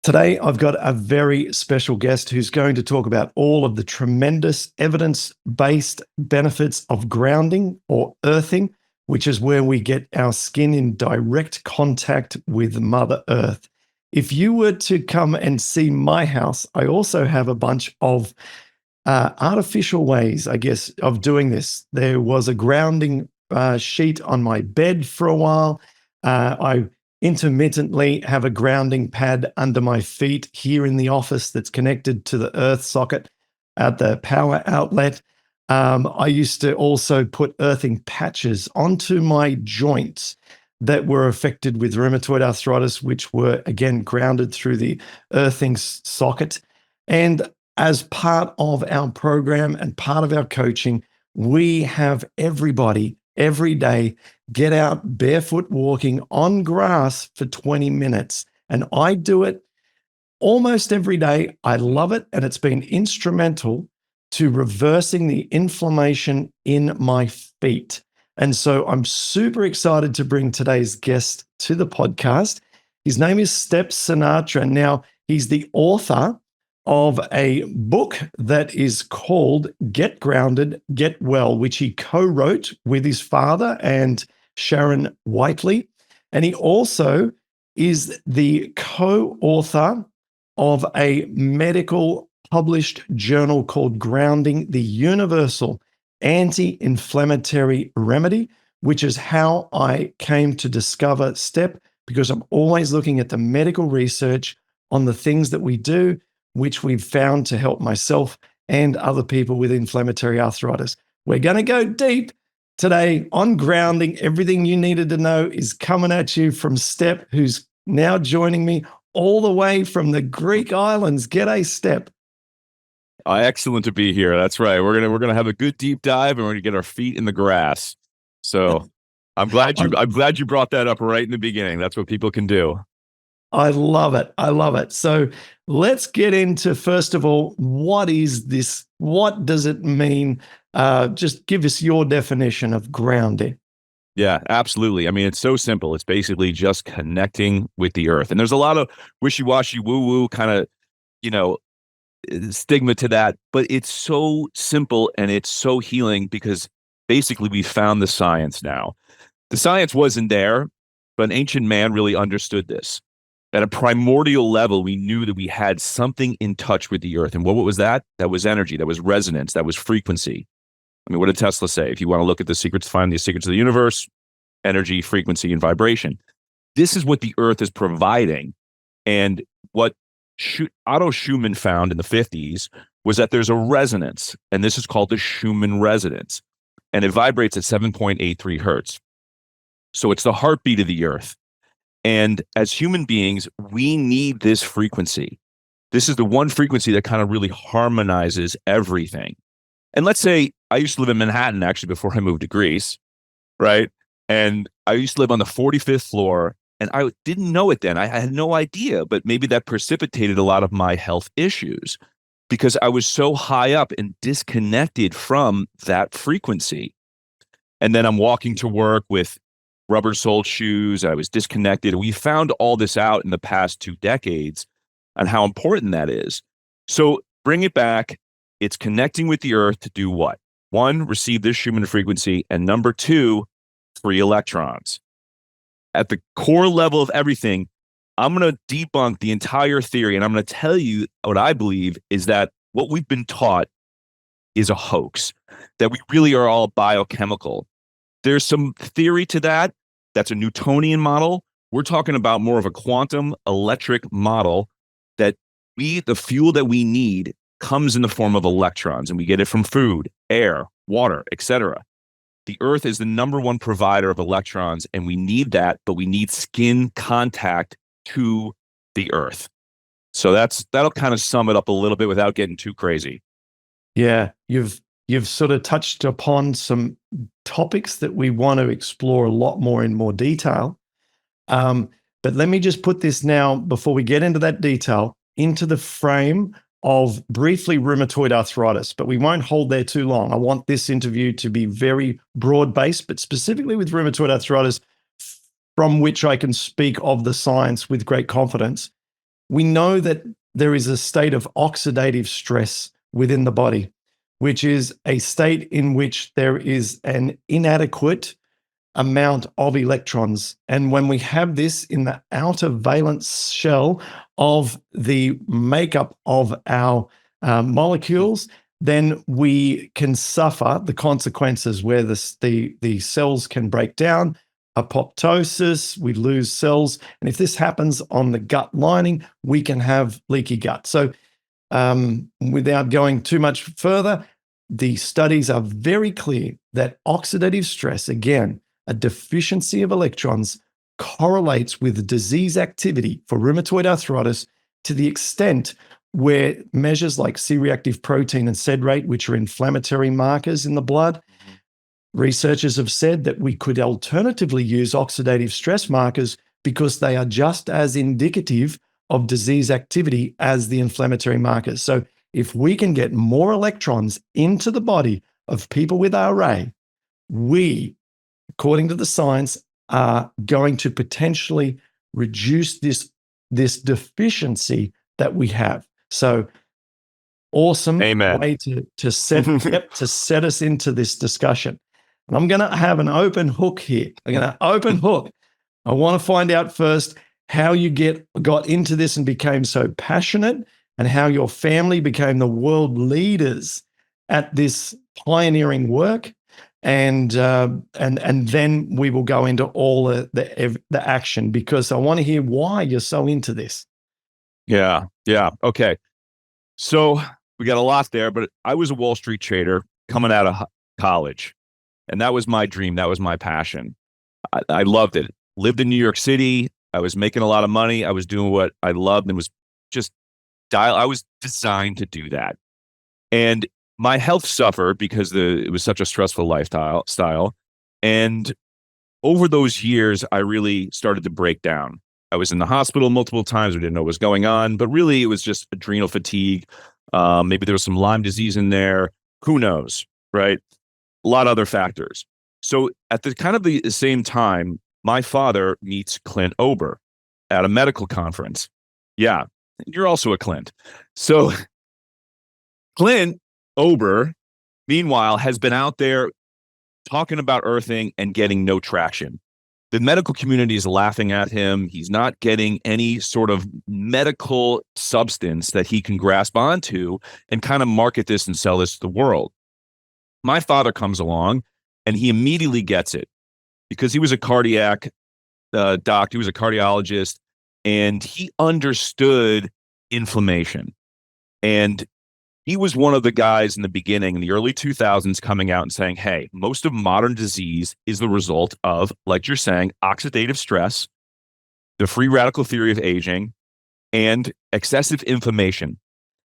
Today, I've got a very special guest who's going to talk about all of the tremendous evidence-based benefits of grounding or earthing, which is where we get our skin in direct contact with Mother Earth. If you were to come and see my house, I also have a bunch of artificial ways, I guess, of doing this. There was a grounding sheet on my bed for a while. I intermittently have a grounding pad under my feet here in the office that's connected to the earth socket at the power outlet. I used to also put earthing patches onto my joints that were affected with rheumatoid arthritis, which were again grounded through the earthing socket. And as part of our program and part of our coaching, we have everybody every day get out barefoot walking on grass for 20 minutes. And I do it almost every day. I love it. And it's been instrumental to reversing the inflammation in my feet. And so I'm super excited to bring today's guest to the podcast. His name is Sinatra. Now, he's the author of a book that is called Get Grounded, Get Well, which he co-wrote with his father and Sharon Whiteley. And he also is the co-author of a medical published journal called Grounding, the Universal Anti-Inflammatory Remedy, which is how I came to discover STEP, because I'm always looking at the medical research on the things that we do, which we've found to help myself and other people with inflammatory arthritis. We're going to go deep today on grounding. Everything you needed to know is coming at you from Step, who's now joining me all the way from the Greek islands. G'day, Step. Excellent to be here. That's right. We're gonna have a good deep dive, and we're gonna get our feet in the grass. So I'm glad you brought that up right in the beginning. That's what people can do. I love it. I love it. So let's get into, first of all, what is this? What does it mean? Just give us your definition of grounding. Yeah, absolutely. I mean, it's so simple. It's basically just connecting with the earth. And there's a lot of wishy-washy, woo-woo kind of, stigma to that, but it's so simple and it's so healing because basically we found the science now. The science wasn't there, but ancient man really understood this. At a primordial level, we knew that we had something in touch with the earth. And what was that? That was energy. That was resonance. That was frequency. I mean, what did Tesla say? If you want to look at the secrets, find the secrets of the universe, energy, frequency, and vibration. This is what the earth is providing. And what Otto Schumann found in the 50s was that there's a resonance, and this is called the Schumann resonance. And it vibrates at 7.83 hertz. So it's the heartbeat of the earth. And as human beings, we need this frequency. This is the one frequency that kind of really harmonizes everything. And let's say I used to live in Manhattan, actually, before I moved to Greece, right? And I used to live on the 45th floor, and I didn't know it then. I had no idea, but maybe that precipitated a lot of my health issues because I was so high up and disconnected from that frequency. And then I'm walking to work with rubber-soled shoes. I was disconnected. We found all this out in the past 2 decades and how important that is. So bring it back. It's connecting with the earth to do what? 1, receive this Schumann frequency, and number 2, free electrons. At the core level of everything, I'm going to debunk the entire theory, and I'm going to tell you what I believe is that what we've been taught is a hoax, that we really are all biochemical. There's some theory to that. That's a Newtonian model. We're talking about more of a quantum electric model that the fuel that we need comes in the form of electrons, and we get it from food, air, water, etc. The earth is the number 1 provider of electrons, and we need that, but we need skin contact to the earth. So that'll kind of sum it up a little bit without getting too crazy. Yeah, you've sort of touched upon some topics that we want to explore a lot more in more detail. But let me just put this now, before we get into that detail, into the frame of briefly rheumatoid arthritis, but we won't hold there too long. I want this interview to be very broad-based, but specifically with rheumatoid arthritis, from which I can speak of the science with great confidence. we know that there is a state of oxidative stress within the body, which is a state in which there is an inadequate amount of electrons. And when we have this in the outer valence shell of the makeup of our molecules, then we can suffer the consequences where the cells can break down, apoptosis, we lose cells. And if this happens on the gut lining, we can have leaky gut. So without going too much further, the studies are very clear that oxidative stress, again, a deficiency of electrons, correlates with disease activity for rheumatoid arthritis to the extent where measures like C-reactive protein and sed rate, which are inflammatory markers in the blood, researchers have said that we could alternatively use oxidative stress markers because they are just as indicative of disease activity as the inflammatory markers. So if we can get more electrons into the body of people with RA, we, according to the science, are going to potentially reduce this deficiency that we have. So awesome Amen. way to set us into this discussion. And I'm going to have an open hook here. I'm going to open hook. I want to find out first how you got into this and became so passionate, and how your family became the world leaders at this pioneering work. And then we will go into all the action, because I want to hear why you're so into this. Yeah. Okay. So we got a lot there, but I was a Wall Street trader coming out of college, and that was my dream. That was my passion. I loved it. Lived in New York City. I was making a lot of money. I was doing what I loved, and was just I was designed to do that. And my health suffered because it was such a stressful lifestyle. And over those years, I really started to break down. I was in the hospital multiple times. We didn't know what was going on, but really it was just adrenal fatigue. Maybe there was some Lyme disease in there. Who knows, right? A lot of other factors. So at the same time, my father meets Clint Ober at a medical conference. Yeah, you're also a Clint. So Clint Ober, meanwhile, has been out there talking about earthing and getting no traction. The medical community is laughing at him. He's not getting any sort of medical substance that he can grasp onto and kind of market this and sell this to the world. My father comes along and he immediately gets it, because he was a cardiac doc. He was a cardiologist, and he understood inflammation. And he was one of the guys in the beginning, in the early 2000s, coming out and saying, hey, most of modern disease is the result of, like you're saying, oxidative stress, the free radical theory of aging, and excessive inflammation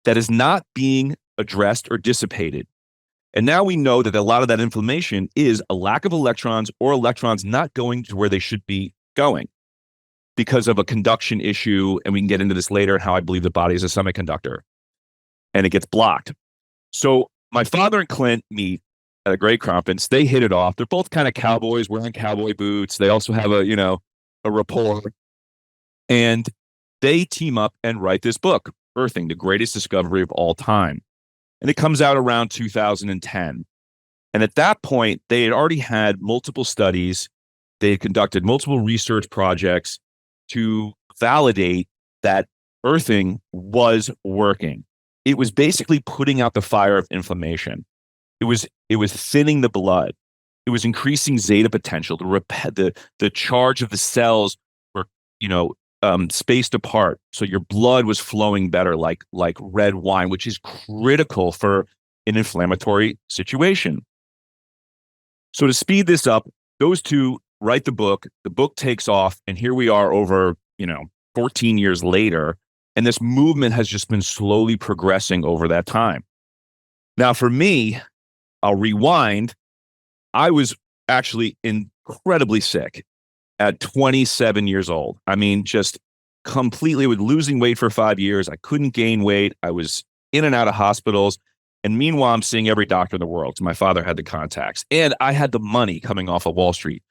that is not being addressed or dissipated. And now we know that a lot of that inflammation is a lack of electrons, or electrons not going to where they should be going because of a conduction issue. And we can get into this later, how I believe the body is a semiconductor, and it gets blocked. So my father and Clint meet at a great conference. They hit it off. They're both kind of cowboys wearing cowboy boots. They also have a rapport. And they team up and write this book, Earthing, the Greatest Discovery of All Time. And it comes out around 2010. And at that point, they had already had multiple studies. They had conducted multiple research projects to validate that earthing was working. It was basically putting out the fire of inflammation. It was thinning the blood. It was increasing zeta potential. The charge of the cells were, spaced apart, so your blood was flowing better, like red wine, which is critical for an inflammatory situation. So to speed this up, those two write the book. The book takes off, and here we are over 14 years later. And this movement has just been slowly progressing over that time. Now, for me, I'll rewind. I was actually incredibly sick at 27 years old. I mean, just completely with losing weight for 5 years. I couldn't gain weight. I was in and out of hospitals. And meanwhile, I'm seeing every doctor in the world. My father had the contacts, and I had the money coming off of Wall Street.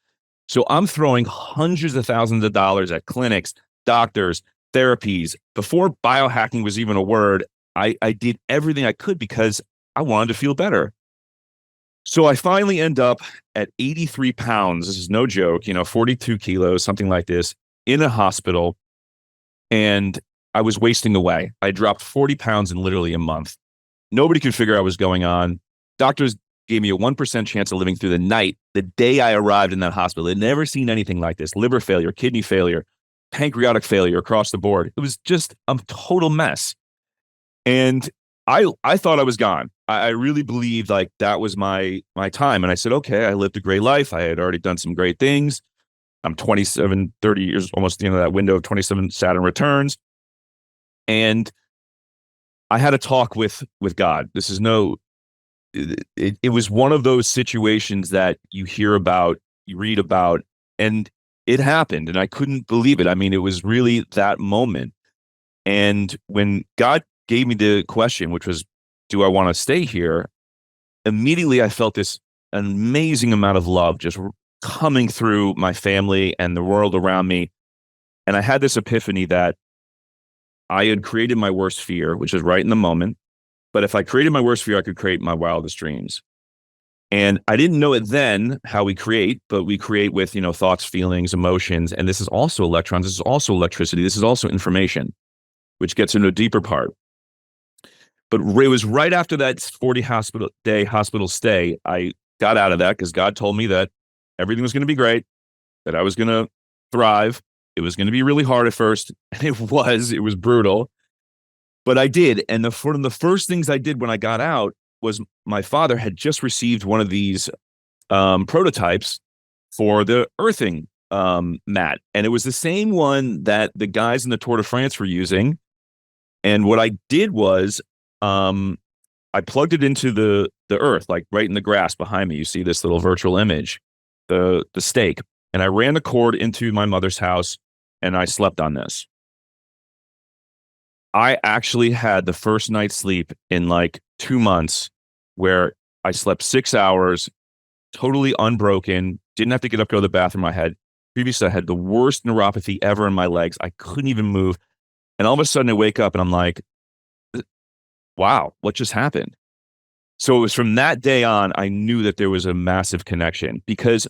So I'm throwing hundreds of thousands of dollars at clinics, doctors, therapies. Before biohacking was even a word, I did everything I could because I wanted to feel better. So I finally end up at 83 pounds. This is no joke, 42 kilos, something like this, in a hospital. And I was wasting away. I dropped 40 pounds in literally a month. Nobody could figure out what was going on. Doctors gave me a 1% chance of living through the night. The day I arrived in that hospital, they'd never seen anything like this. Liver failure, kidney failure, pancreatic failure across the board. It was just a total mess. And I thought I was gone. I really believed like that was my time. And I said, okay, I lived a great life. I had already done some great things. I'm 27, 30 years, almost at the end of that window of 27 Saturn returns. And I had a talk with God. This is it was one of those situations that you hear about, you read about, and it happened. And I couldn't believe it. I mean, it was really that moment. And when God gave me the question, which was, do I want to stay here? Immediately, I felt this amazing amount of love just coming through my family and the world around me. And I had this epiphany that I had created my worst fear, which is right in the moment. But if I created my worst fear, I could create my wildest dreams. And I didn't know it then how we create, but we create with, thoughts, feelings, emotions. And this is also electrons. This is also electricity. This is also information, which gets into a deeper part. But it was right after that 40 hospital stay, I got out of that because God told me that everything was going to be great, that I was going to thrive. It was going to be really hard at first. And it was brutal, but I did. And one of the first things I did when I got out was my father had just received one of these prototypes for the earthing mat. And it was the same one that the guys in the Tour de France were using. And what I did was I plugged it into the earth, like right in the grass behind me. You see this little virtual image, the stake. And I ran the cord into my mother's house and I slept on this. I actually had the first night's sleep in like 2 months where I slept 6 hours, totally unbroken, didn't have to get up, go to the bathroom. Previously I had the worst neuropathy ever in my legs. I couldn't even move. And all of a sudden I wake up and I'm like, wow, what just happened? So it was from that day on, I knew that there was a massive connection, because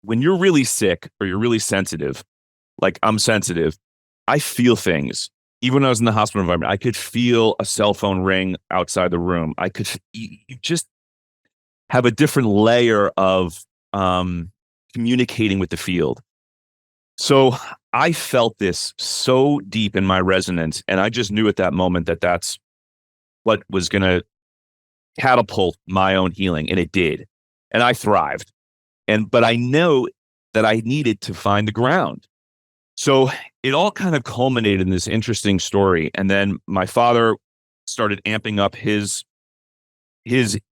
when you're really sick or you're really sensitive, like I'm sensitive, I feel things. Even when I was in the hospital environment, I could feel a cell phone ring outside the room. You just have a different layer of communicating with the field. So I felt this so deep in my resonance, and I just knew at that moment that that's what was going to catapult my own healing, and it did. And I thrived. But I know that I needed to find the ground. So it all kind of culminated in this interesting story. And then my father started amping up his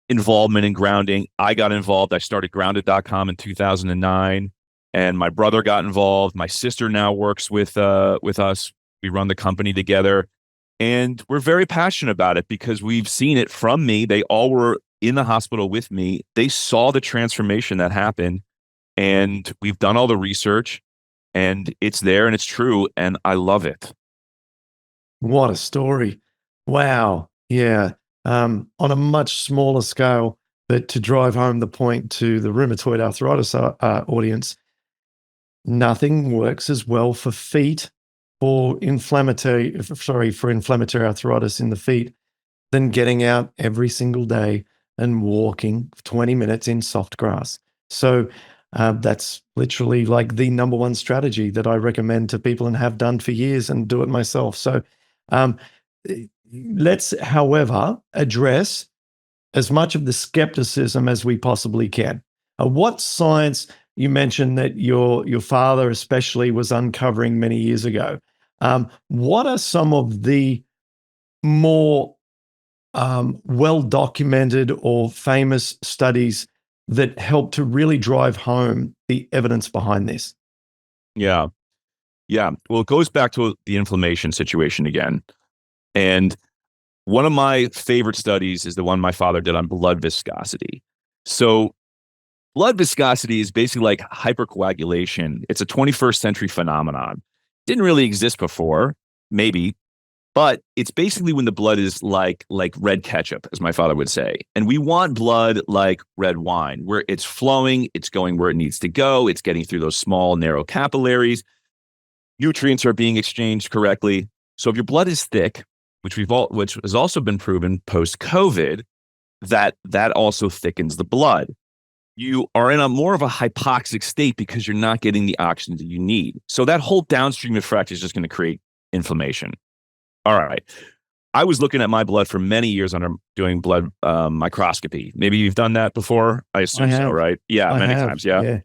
involvement in grounding. I got involved. I started grounded.com in 2009, and my brother got involved. My sister now works with us. We run the company together, and we're very passionate about it because we've seen it from me. They all were in the hospital with me. They saw the transformation that happened, and we've done all the research, and it's there and it's true, and I love it. What a story. Wow. Yeah. On a much smaller scale, but to drive home the point to the rheumatoid arthritis audience, nothing works as well for feet for inflammatory arthritis in the feet than getting out every single day and walking 20 minutes in soft grass. So that's literally like the number one strategy that I recommend to people and have done for years and do it myself. So let's, however, address as much of the skepticism as we possibly can. What science, you mentioned that your father especially was uncovering many years ago. What are some of the more well-documented or famous studies that help to really drive home the evidence behind this? Yeah. Yeah. Well, it goes back to the inflammation situation again. And one of my favorite studies is the one my father did on blood viscosity. So blood viscosity is basically like hypercoagulation. It's a 21st century phenomenon. Didn't really exist before, maybe, but it's basically when the blood is like red ketchup, as my father would say. And we want blood like red wine, where it's flowing, it's going where it needs to go, it's getting through those small, narrow capillaries. Nutrients are being exchanged correctly. So if your blood is thick, which has also been proven post-COVID, that also thickens the blood. You are in a more of a hypoxic state because you're not getting the oxygen that you need. So that whole downstream effect is just going to create inflammation. All right. I was looking at my blood for many years under doing blood microscopy. Maybe you've done that before. I assume so, right? Yeah, I many have. times. Yeah. Yeah.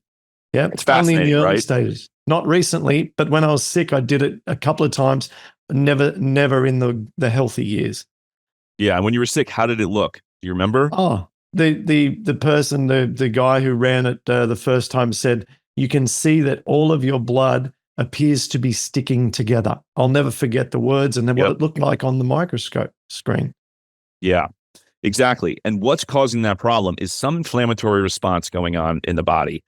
Yeah. It's Only in the fascinating, early right? stages. Not recently, but when I was sick, I did it a couple of times. Never in the healthy years. Yeah. And when you were sick, how did it look? Do you remember? Oh, the person, the guy who ran it the first time said, you can see that all of your blood appears to be sticking together. I'll never forget the words and then what Yep. it looked like on the microscope screen. Yeah, exactly. And what's causing that problem is some inflammatory response going on in the body.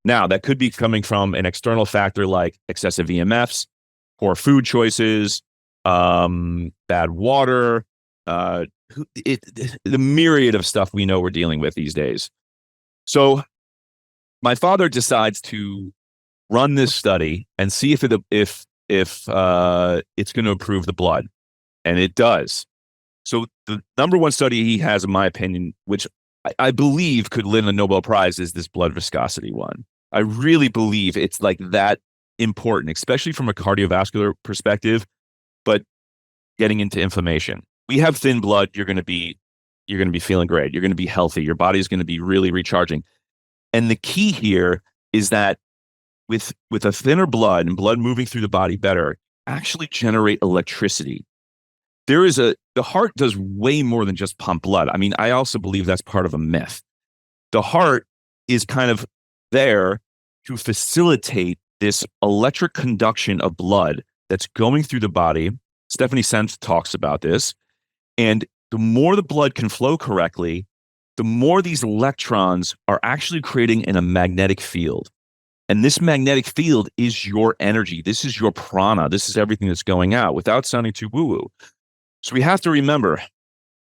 Now, that could be coming from an external factor like excessive EMFs, poor food choices, bad water, the myriad of stuff we know we're dealing with these days. So my father decides to run this study and see if it's going to improve the blood, and it does. So the number one study he has, in my opinion, which I believe could win a Nobel Prize, is this blood viscosity one. I really believe it's like that important, especially from a cardiovascular perspective, but getting into inflammation. We have thin blood, you're going to be feeling great. You're going to be healthy. Your body's going to be really recharging. And the key here is that with a thinner blood and blood moving through the body better, actually generate electricity. The heart does way more than just pump blood. I mean, I also believe that's part of a myth. The heart is kind of there to facilitate this electric conduction of blood that's going through the body. Stephanie Senf talks about this. And the more the blood can flow correctly, the more these electrons are actually creating in a magnetic field. And this magnetic field is your energy. This is your prana. This is everything that's going out, without sounding too woo-woo. So we have to remember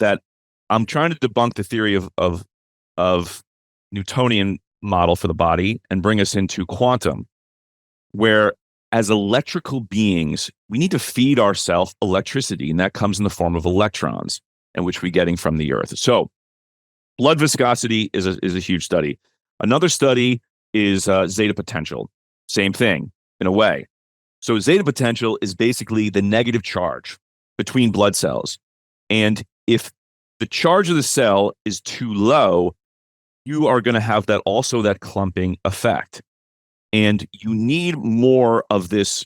that I'm trying to debunk the theory of Newtonian model for the body and bring us into quantum, where as electrical beings, we need to feed ourselves electricity, and that comes in the form of electrons, and which we're getting from the earth. So blood viscosity is a huge study. Another study is zeta potential. Same thing in a way. So zeta potential is basically the negative charge between blood cells. And if the charge of the cell is too low, you are going to have that clumping effect. And you need more of this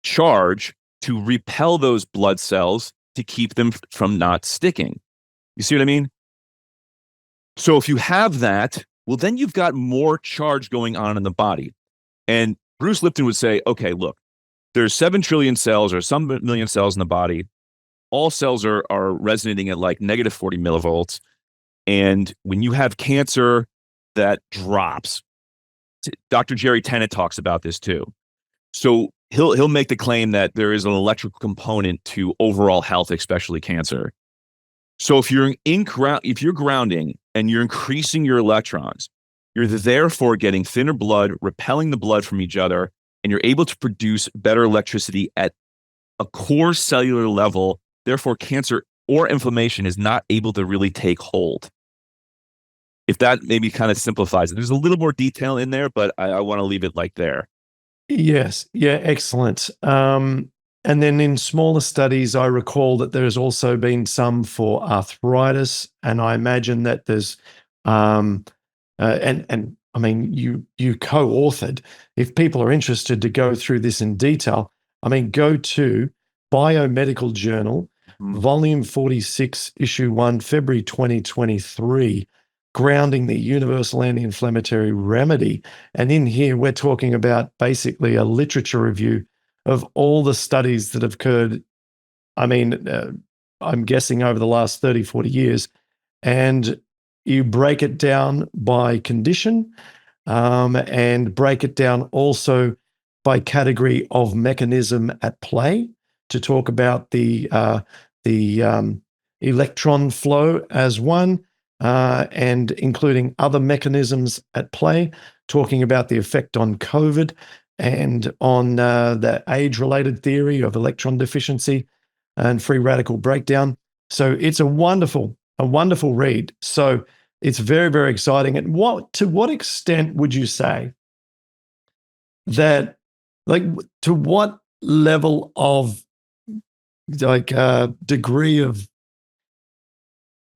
charge to repel those blood cells to keep them from not sticking. You see what I mean? So if you have that, well, then you've got more charge going on in the body. And Bruce Lipton would say, okay, look, there's 7 trillion cells or some million cells in the body. All cells are resonating at like negative 40 millivolts. And when you have cancer, that drops. Dr. Jerry Tennant talks about this too. So he'll make the claim that there is an electrical component to overall health, especially cancer. So if you're grounding and you're increasing your electrons, you're therefore getting thinner blood, repelling the blood from each other, and you're able to produce better electricity at a core cellular level. Therefore, cancer or inflammation is not able to really take hold. If that maybe kind of simplifies it. There's a little more detail in there, but I want to leave it like there. Yes. Yeah. Excellent. And then in smaller studies, I recall that there's also been some for arthritis, and I imagine that there's, and I mean, you co-authored. If people are interested to go through this in detail, I mean, go to Biomedical Journal, Volume 46, Issue 1, February 2023. Grounding the universal anti-inflammatory remedy. And in here, we're talking about basically a literature review of all the studies that have occurred. I mean, I'm guessing over the last 30, 40 years. And you break it down by condition and break it down also by category of mechanism at play to talk about the electron flow as one, and including other mechanisms at play, talking about the effect on COVID and on the age-related theory of electron deficiency and free radical breakdown. So it's a wonderful read. So it's very, very exciting. And to what extent would you say that, like, to what level of degree of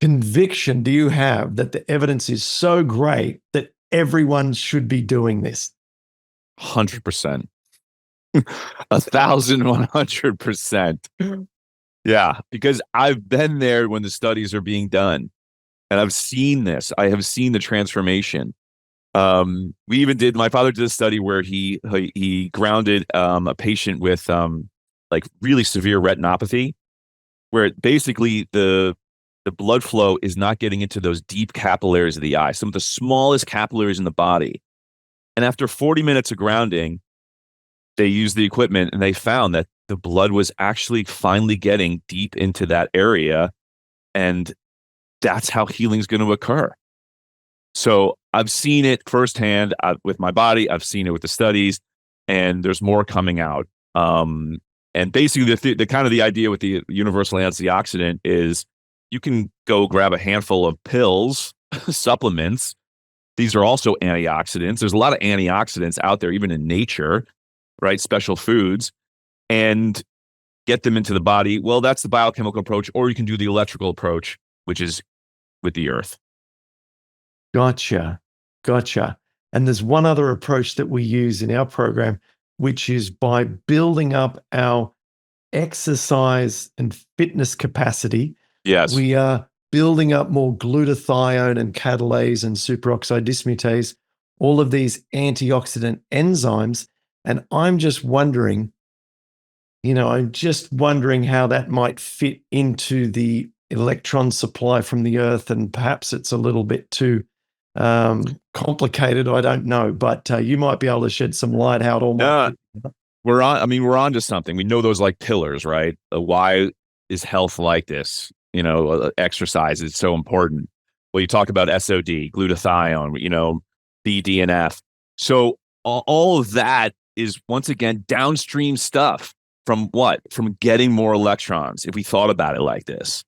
conviction do you have that the evidence is so great that everyone should be doing this? 100%. 1,100%. Yeah, because I've been there when the studies are being done, and I've seen this. I have seen the transformation. My father did a study where he grounded a patient with like really severe retinopathy, where basically the blood flow is not getting into those deep capillaries of the eye, some of the smallest capillaries in the body. And after 40 minutes of grounding, they used the equipment and they found that the blood was actually finally getting deep into that area. And that's how healing is going to occur. So I've seen it firsthand with my body. I've seen it with the studies, and there's more coming out. And basically the kind of the idea with the universal antioxidant is you can go grab a handful of pills, supplements. These are also antioxidants. There's a lot of antioxidants out there, even in nature, right? Special foods, and get them into the body. Well, that's the biochemical approach, or you can do the electrical approach, which is with the earth. Gotcha. And there's one other approach that we use in our program, which is by building up our exercise and fitness capacity. Yes. We are building up more glutathione and catalase and superoxide dismutase, all of these antioxidant enzymes. And I'm just wondering how that might fit into the electron supply from the earth. And perhaps it's a little bit too complicated. I don't know, but you might be able to shed some light how it all might fit. We're on to something. We know those like pillars, right? Why is health like this? Exercise is so important. Well, you talk about SOD, glutathione, BDNF. So all of that is, once again, downstream stuff from what? From getting more electrons, if we thought about it like this.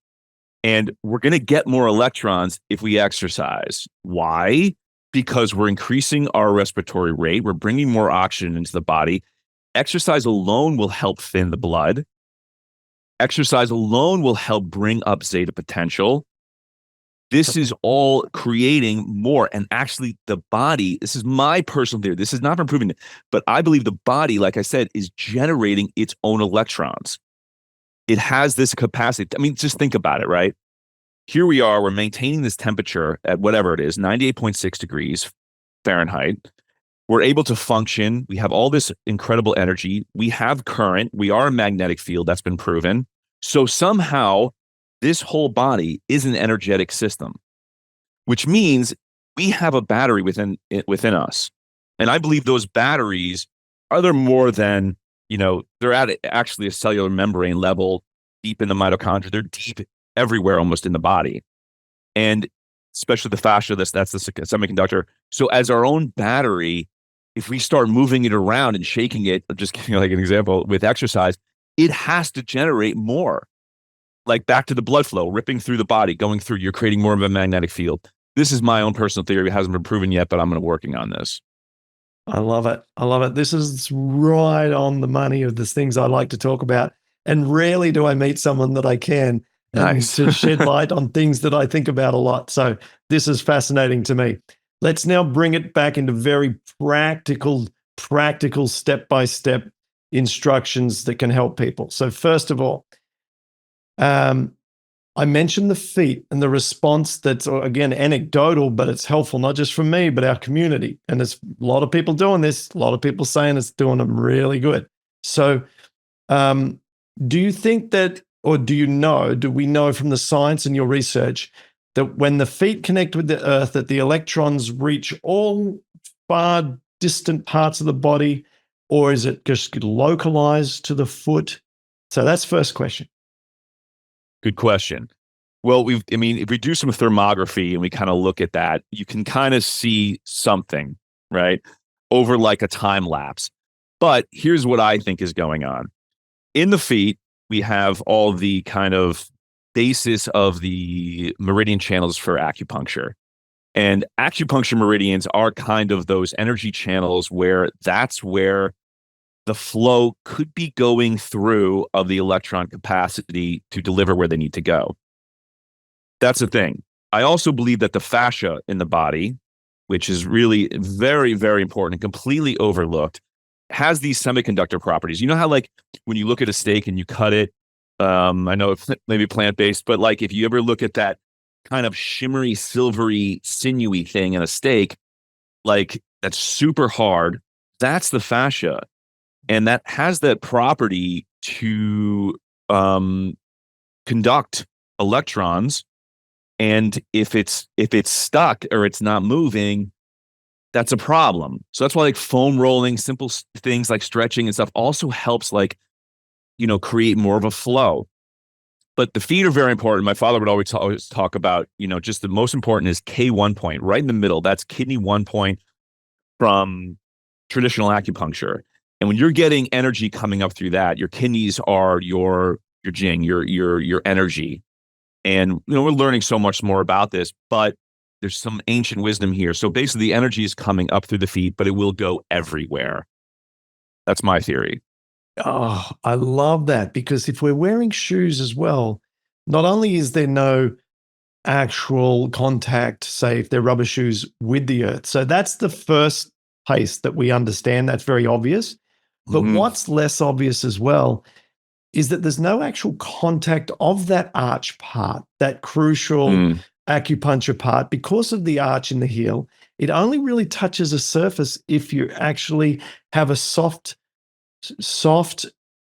And we're going to get more electrons if we exercise. Why? Because we're increasing our respiratory rate. We're bringing more oxygen into the body. Exercise alone will help thin the blood. Exercise alone will help bring up zeta potential. This is all creating more. And actually, the body, this is my personal theory. This is not from proving it, but I believe the body, like I said, is generating its own electrons. It has this capacity. I mean, just think about it, right? Here we are, we're maintaining this temperature at whatever it is, 98.6 degrees Fahrenheit. We're able to function. We have all this incredible energy. We have current. We are a magnetic field. That's been proven. So somehow this whole body is an energetic system, which means we have a battery within us. And I believe those batteries are there more than, they're at actually a cellular membrane level, deep in the mitochondria. They're deep everywhere almost in the body. And especially the fascia, that's the semiconductor. So as our own battery, if we start moving it around and shaking it, just giving like an example with exercise, it has to generate more. Like back to the blood flow, ripping through the body, going through, you're creating more of a magnetic field. This is my own personal theory. It hasn't been proven yet, but I'm working on this. I love it. This is right on the money of the things I like to talk about. And rarely do I meet someone that I can to shed light on things that I think about a lot. So this is fascinating to me. Let's now bring it back into very practical step-by-step instructions that can help people. So first of all, I mentioned the feet and the response that's, again, anecdotal, but it's helpful, not just from me, but our community. And there's a lot of people doing this, a lot of people saying it's doing them really good. So do you think that, or do we know from the science and your research that when the feet connect with the earth, that the electrons reach all far distant parts of the body or is it just localized to the foot? So that's first question. Good question. Well, if we do some thermography and we kind of look at that, you can kind of see something, right? Over like a time lapse. But here's what I think is going on. In the feet, we have all the kind of basis of the meridian channels for acupuncture. And acupuncture meridians are kind of those energy channels where that's where the flow could be going through of the electron capacity to deliver where they need to go. That's the thing. I also believe that the fascia in the body, which is really very, very important and completely overlooked, has these semiconductor properties. You know how, like, when you look at a steak and you cut it, I know it's maybe plant-based, but like if you ever look at that kind of shimmery, silvery, sinewy thing in a steak, like that's super hard, that's the fascia. And that has that property to conduct electrons. And if it's stuck or it's not moving, that's a problem. So that's why like foam rolling, simple things like stretching and stuff also helps, like, create more of a flow. But the feet are very important. My father would always talk about, just the most important is K1 point, right in the middle. That's kidney 1 point from traditional acupuncture. And when you're getting energy coming up through that, your kidneys are your jing, your energy. And we're learning so much more about this, but there's some ancient wisdom here. So basically, the energy is coming up through the feet, but it will go everywhere. That's my theory. Oh, I love that, because if we're wearing shoes as well, not only is there no actual contact, say if they're rubber shoes, with the earth. So that's the first place that we understand. That's very obvious. But what's less obvious as well is that there's no actual contact of that arch part, that crucial acupuncture part, because of the arch in the heel. It only really touches a surface if you actually have a soft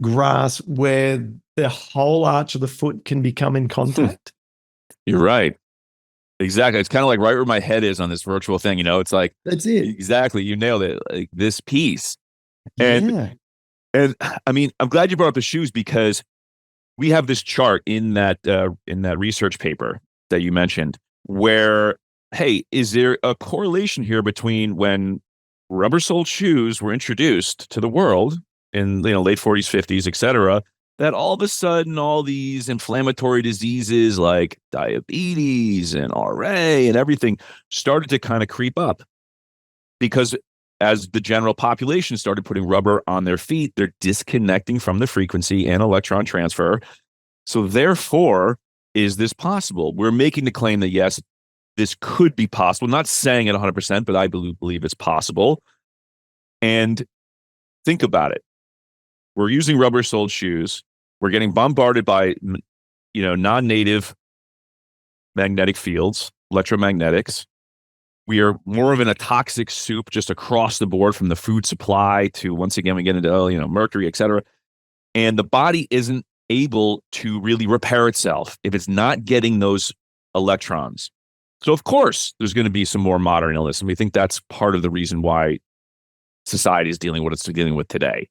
grass where the whole arch of the foot can become in contact. You're right. Exactly. It's kind of like right where my head is on this virtual thing. It's like, That's it. Exactly. You nailed it. Like this piece. Yeah. And I mean, I'm glad you brought up the shoes, because we have this chart in that research paper that you mentioned where, hey, is there a correlation here between when rubber-soled shoes were introduced to the world in late 40s, 50s, et cetera, that all of a sudden all these inflammatory diseases like diabetes and RA and everything started to kind of creep up? Because as the general population started putting rubber on their feet, they're disconnecting from the frequency and electron transfer. So therefore, is this possible? We're making the claim that yes, this could be possible. Not saying it 100%, but I believe it's possible. And think about it. We're using rubber-soled shoes. We're getting bombarded by, non-native magnetic fields, electromagnetics. We are more of in a toxic soup just across the board, from the food supply to, once again, we get into, mercury, et cetera. And the body isn't able to really repair itself if it's not getting those electrons. So, of course, there's going to be some more modern illness. And we think that's part of the reason why society is dealing with what it's dealing with today.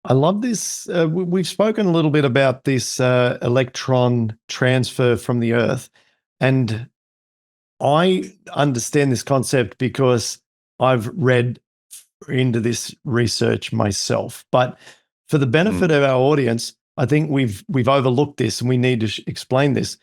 I love this. We've spoken a little bit about this electron transfer from the earth. And I understand this concept because I've read into this research myself. But for the benefit of our audience, I think we've overlooked this and we need to explain this.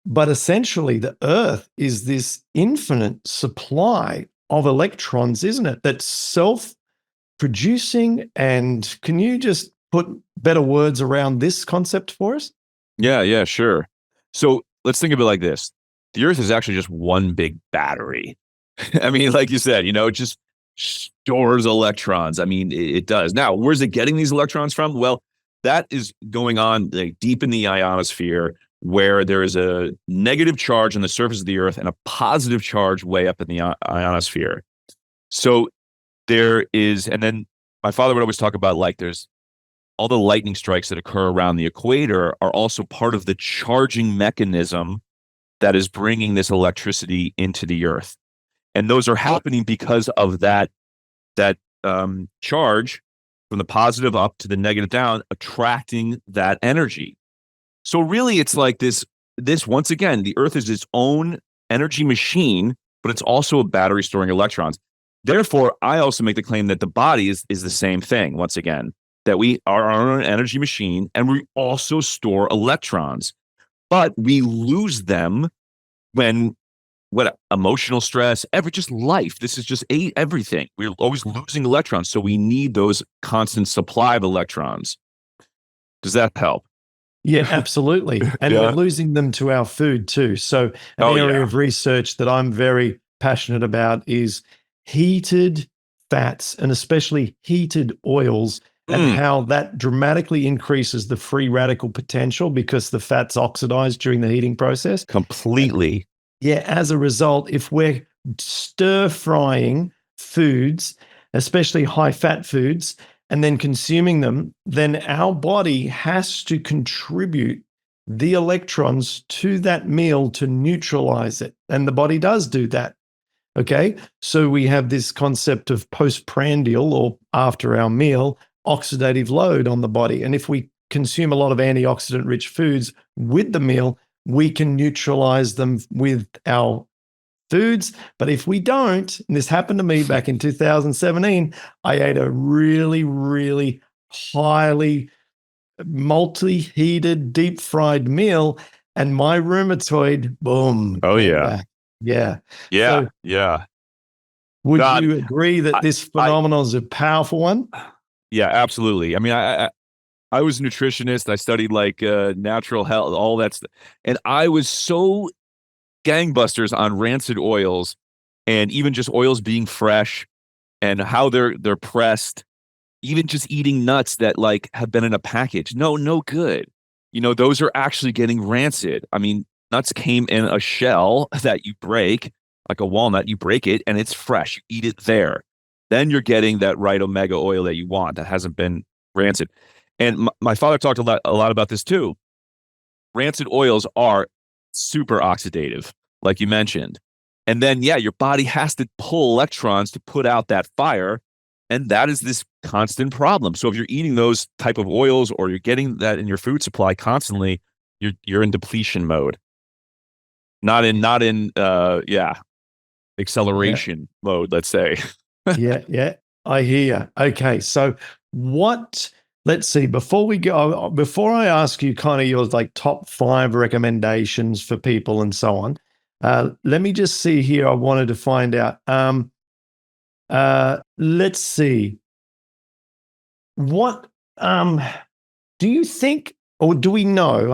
But essentially, the earth is this infinite supply of electrons, isn't it? That's self-producing. And can you just put better words around this concept for us? Yeah, sure. So let's think of it like this. The earth is actually just one big battery. I mean, like you said, it just stores electrons. I mean, it does. Now, where's it getting these electrons from? Well, that is going on like deep in the ionosphere, where there is a negative charge on the surface of the earth and a positive charge way up in the ionosphere. So there is, and then my father would always talk about, like, there's all the lightning strikes that occur around the equator are also part of the charging mechanism that is bringing this electricity into the earth. And those are happening because of that charge from the positive up to the negative down, attracting that energy. So really, it's like this once again, the Earth is its own energy machine, but it's also a battery storing electrons. Therefore, I also make the claim that the body is the same thing, once again, that we are our own energy machine and we also store electrons, but we lose them when what emotional stress, just life. This is just everything. We're always losing electrons. So we need those constant supply of electrons. Does that help? Yeah, absolutely. And we're Yeah. losing them to our food too. So, an Oh, area yeah. of research that I'm very passionate about is heated fats and especially heated oils and Mm, how that dramatically increases the free radical potential because the fats oxidize during the heating process. completely. Yeah, as a result, if we're stir frying foods, especially high fat foods, and then consuming them, then our body has to contribute the electrons to that meal to neutralize it. And the body does do that. Okay. So we have this concept of postprandial or after our meal oxidative load on the body. And if we consume a lot of antioxidant rich foods with the meal, we can neutralize them with our foods. But if we don't, and this happened to me back in 2017, I ate a really, really highly multi-heated, deep fried meal, and my rheumatoid, boom, Oh, came yeah. back. Yeah. Yeah. So Yeah. would God, you agree that I, this I, phenomenon is a powerful one? yeah, absolutely. I mean, I was a nutritionist. I studied like natural health, all that stuff. And I was so gangbusters on rancid oils and even just oils being fresh and how they're pressed, even just eating nuts that like have been in a package. No good. Those are actually getting rancid. I mean, nuts came in a shell that you break, like a walnut, you break it and it's fresh. You eat it there. Then you're getting that right omega oil that you want that hasn't been rancid. And my father talked a lot about this too. Rancid oils are super oxidative, like you mentioned. And then, yeah, your body has to pull electrons to put out that fire. And that is this constant problem. So if you're eating those type of oils or you're getting that in your food supply constantly, you're in depletion mode, not in Yeah. acceleration mode, let's say. Yeah, yeah, I hear. Okay, so what? Let's see. Before I ask you kind of your like top five recommendations for people and so on, let me just see here. I wanted to find out. Let's see. What do you think, or do we know?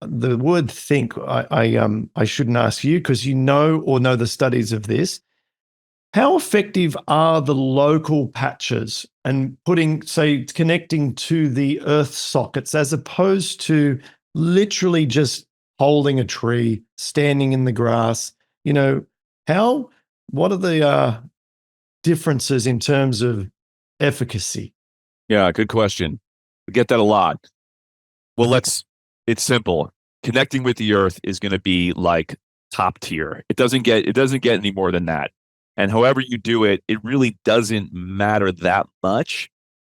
The word think. I shouldn't ask you because you know or know the studies of this. How effective are the local patches and putting, say, connecting to the earth sockets as opposed to literally just holding a tree, standing in the grass? You know, how, what are the differences in terms of efficacy? Yeah, good question. We get that a lot. Well, it's simple. Connecting with the earth is going to be like top tier. It doesn't get any more than that. And however you do it, it really doesn't matter that much.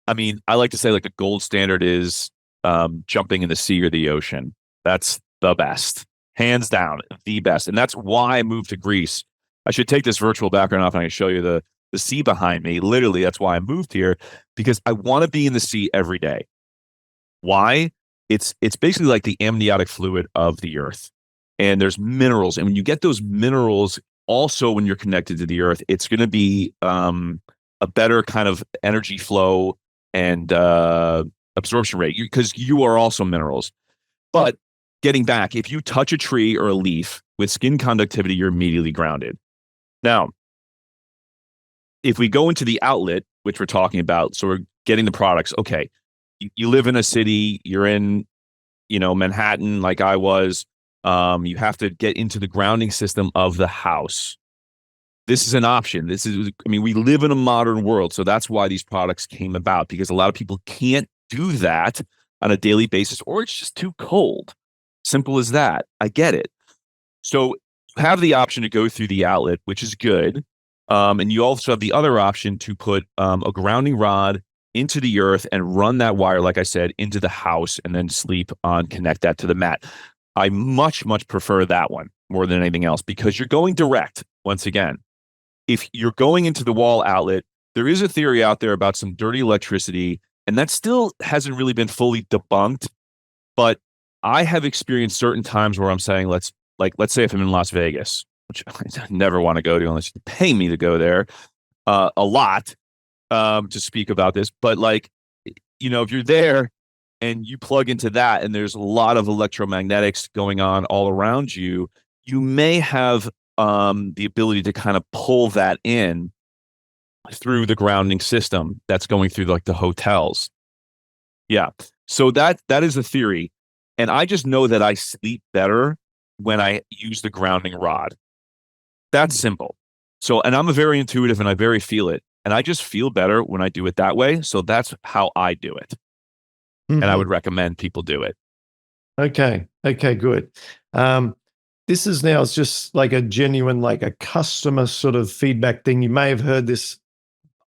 I mean, I like to say like the gold standard is jumping in the sea or the ocean. That's the best, hands down, the best. And that's why I moved to Greece. I should take this virtual background off and I can show you the sea behind me. Literally, that's why I moved here because I want to be in the sea every day. Why? It's basically like the amniotic fluid of the earth. And there's minerals. And when you get those minerals, also when you're connected to the earth, it's going to be a better kind of energy flow and absorption rate because you are also minerals. But getting back, if you touch a tree or a leaf with skin conductivity, you're immediately grounded. Now, if we go into the outlet, which we're talking about, so we're getting the products, okay, you live in a city, you're in, Manhattan, like I was, you have to get into the grounding system of the house. This is an option. I mean, we live in a modern world, so that's why these products came about because a lot of people can't do that on a daily basis, or it's just too cold. Simple as that. I get it. So you have the option to go through the outlet, which is good. And you also have the other option to put a grounding rod into the earth and run that wire, like I said, into the house and then sleep on, connect that to the mat. I much, much prefer that one more than anything else because you're going direct once again. If you're going into the wall outlet, there is a theory out there about some dirty electricity, and that still hasn't really been fully debunked. But I have experienced certain times where I'm saying, let's say if I'm in Las Vegas, which I never want to go to unless you pay me to go there a lot to speak about this. But like, if you're there and you plug into that and there's a lot of electromagnetics going on all around you, you may have the ability to kind of pull that in through the grounding system that's going through like the hotels. Yeah. So that is a theory. And I just know that I sleep better when I use the grounding rod. That's simple. So, and I'm a very intuitive and I very feel it. And I just feel better when I do it that way. So that's how I do it. And I would recommend people do it. Okay. Okay, good. This is now just like a genuine, like a customer sort of feedback thing. You may have heard this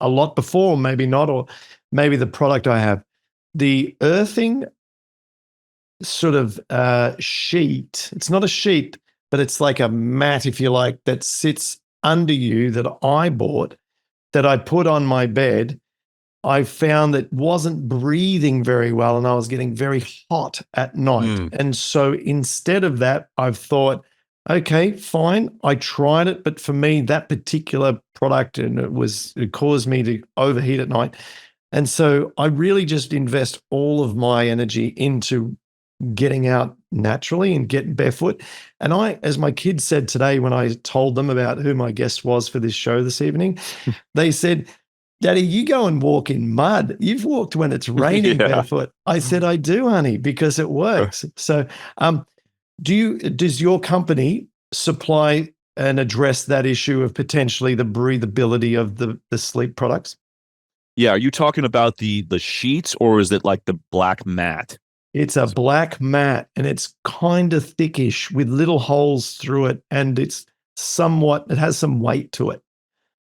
a lot before, maybe not, or maybe the product I have. The earthing sort of sheet, it's not a sheet, but it's like a mat, if you like, that sits under you that I bought, that I put on my bed. I found that wasn't breathing very well and I was getting very hot at night. And so instead of that, I've thought, okay, fine. I tried it, but for me, that particular product, and it caused me to overheat at night. And so I really just invest all of my energy into getting out naturally and getting barefoot. And I, as my kids said today, when I told them about who my guest was for this show this evening, they said, Daddy, you go and walk in mud. You've walked when it's raining barefoot. I said, I do, honey, because it works. So does your company supply and address that issue of potentially the breathability of the sleep products? Yeah. Are you talking about the sheets or is it like the black mat? It's a black mat and it's kind of thickish with little holes through it. And it has some weight to it.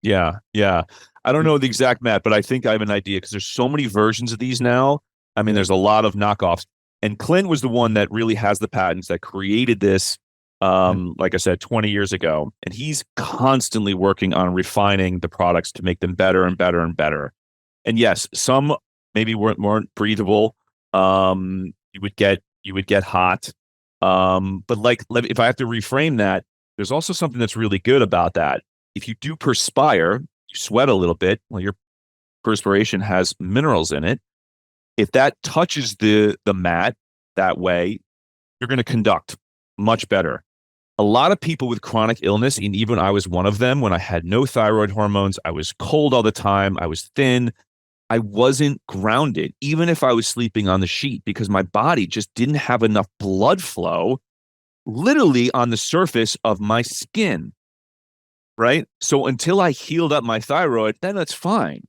Yeah. Yeah. I don't know the exact mat, but I think I have an idea because there's so many versions of these now. I mean, there's a lot of knockoffs. And Clint was the one that really has the patents that created this, like I said, 20 years ago. And he's constantly working on refining the products to make them better and better and better. And yes, some maybe weren't breathable. You would get hot. But like, if I have to reframe that, there's also something that's really good about that. If you do perspire, you sweat a little bit. Well, your perspiration has minerals in it. If that touches the mat that way, you're going to conduct much better. A lot of people with chronic illness, and even I was one of them, when I had no thyroid hormones, I was cold all the time, I was thin, I wasn't grounded, even if I was sleeping on the sheet, because my body just didn't have enough blood flow literally on the surface of my skin. Right? So until I healed up my thyroid, then that's fine.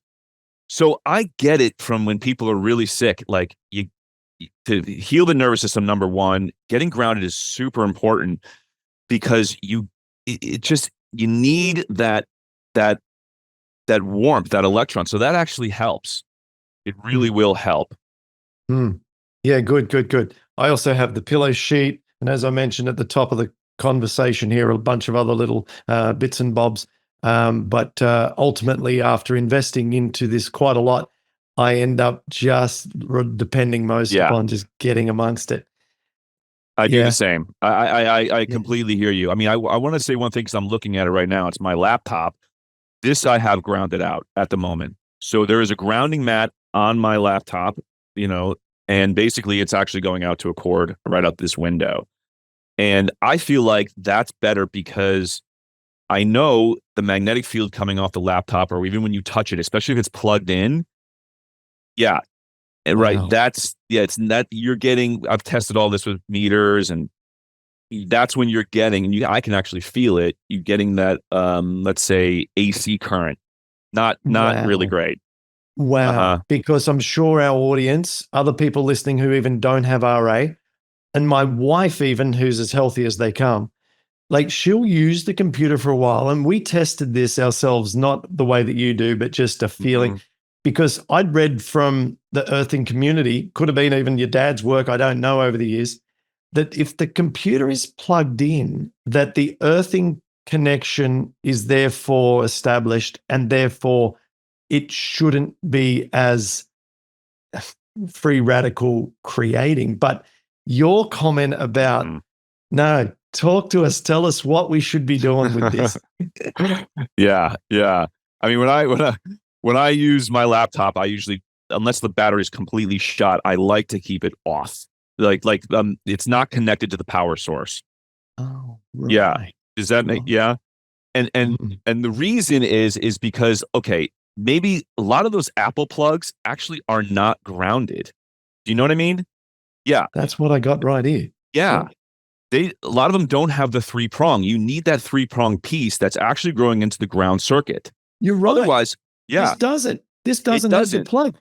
So I get it from when people are really sick, like to heal the nervous system, number one, getting grounded is super important because you need that warmth, that electron. So that actually helps. It really will help. Yeah, good. I also have the pillow sheet. And as I mentioned at the top of the conversation here, a bunch of other little bits and bobs. But ultimately, after investing into this quite a lot, I end up just depending most upon just getting amongst it. I do the same. I completely hear you. I mean, I want to say one thing because I'm looking at it right now. It's my laptop. This I have grounded out at the moment. So there is a grounding mat on my laptop, and basically it's actually going out to a cord right out this window. And I feel like that's better because I know the magnetic field coming off the laptop, or even when you touch it, especially if it's plugged in. Yeah. Right. Wow. It's that you're getting, I've tested all this with meters, and that's when you're getting, and I can actually feel it. You're getting that, let's say AC current, not really great. Wow. Because I'm sure our audience, other people listening who even don't have RA, and my wife even, who's as healthy as they come, like she'll use the computer for a while, and we tested this ourselves, not the way that you do, but just a feeling. Because I'd read from the earthing community, could have been even your dad's work, I don't know, over the years, that if the computer is plugged in, that the earthing connection is therefore established, and therefore it shouldn't be as free radical creating. But your comment about, no, talk to us, tell us what we should be doing with this. Yeah. I mean, when I use my laptop, I usually, unless the battery's completely shot, I like to keep it off. It's not connected to the power source. Oh, right. Yeah. Does that make, yeah. And the reason is because, okay, maybe a lot of those Apple plugs actually are not grounded. Do you know what I mean? Yeah. That's what I got right here. Yeah. A lot of them don't have the 3-prong. You need that 3-prong piece that's actually growing into the ground circuit. You're right. Otherwise, yeah. This doesn't have the plug.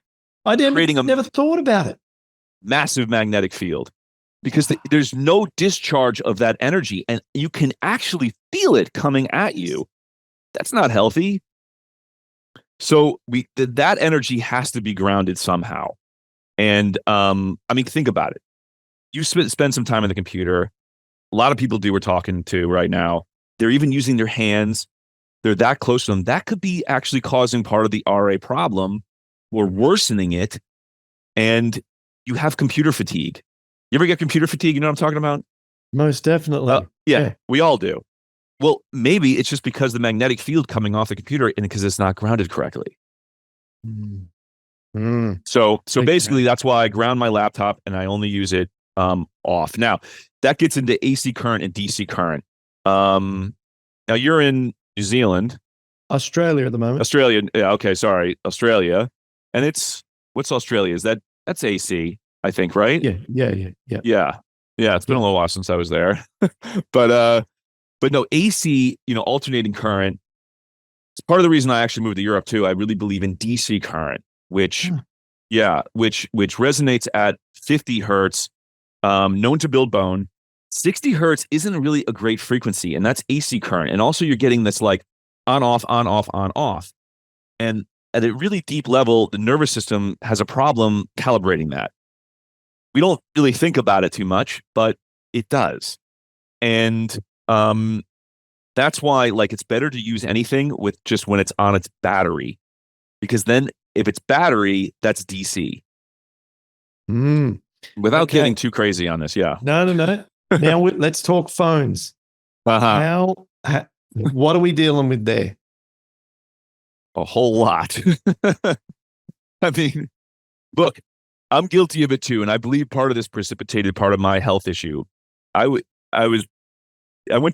I never thought about it. Massive magnetic field, because there's no discharge of that energy, and you can actually feel it coming at you. That's not healthy. So that energy has to be grounded somehow. And I mean, think about it. You spend some time on the computer. A lot of people we're talking to right now, they're even using their hands. They're that close to them. That could be actually causing part of the RA problem or worsening it. And you have computer fatigue. You ever get computer fatigue? You know what I'm talking about? Most definitely. Yeah, we all do. Well, maybe it's just because the magnetic field coming off the computer and because it's not grounded correctly. So basically, that's why I ground my laptop and I only use it off. Now, that gets into AC current and DC current. Now, you're in New Zealand. Australia at the moment. Australia. Yeah, okay, sorry. Australia. And what's Australia? That's AC, I think, right? Yeah. It's been a little while since I was there. But no, AC, alternating current. It's part of the reason I actually moved to Europe too. I really believe in DC current, which resonates at 50 hertz, known to build bone. 60 hertz isn't really a great frequency, and that's AC current. And also you're getting this like on, off, on, off, on, off. And at a really deep level, the nervous system has a problem calibrating that. We don't really think about it too much, but it does. And that's why, like, it's better to use anything with just when it's on its battery, because then if it's battery, that's DC. Without getting too crazy on this, yeah. No. Now let's talk phones. What are we dealing with there? A whole lot. I mean, look, I'm guilty of it too, and I believe part of this precipitated part of my health issue. I went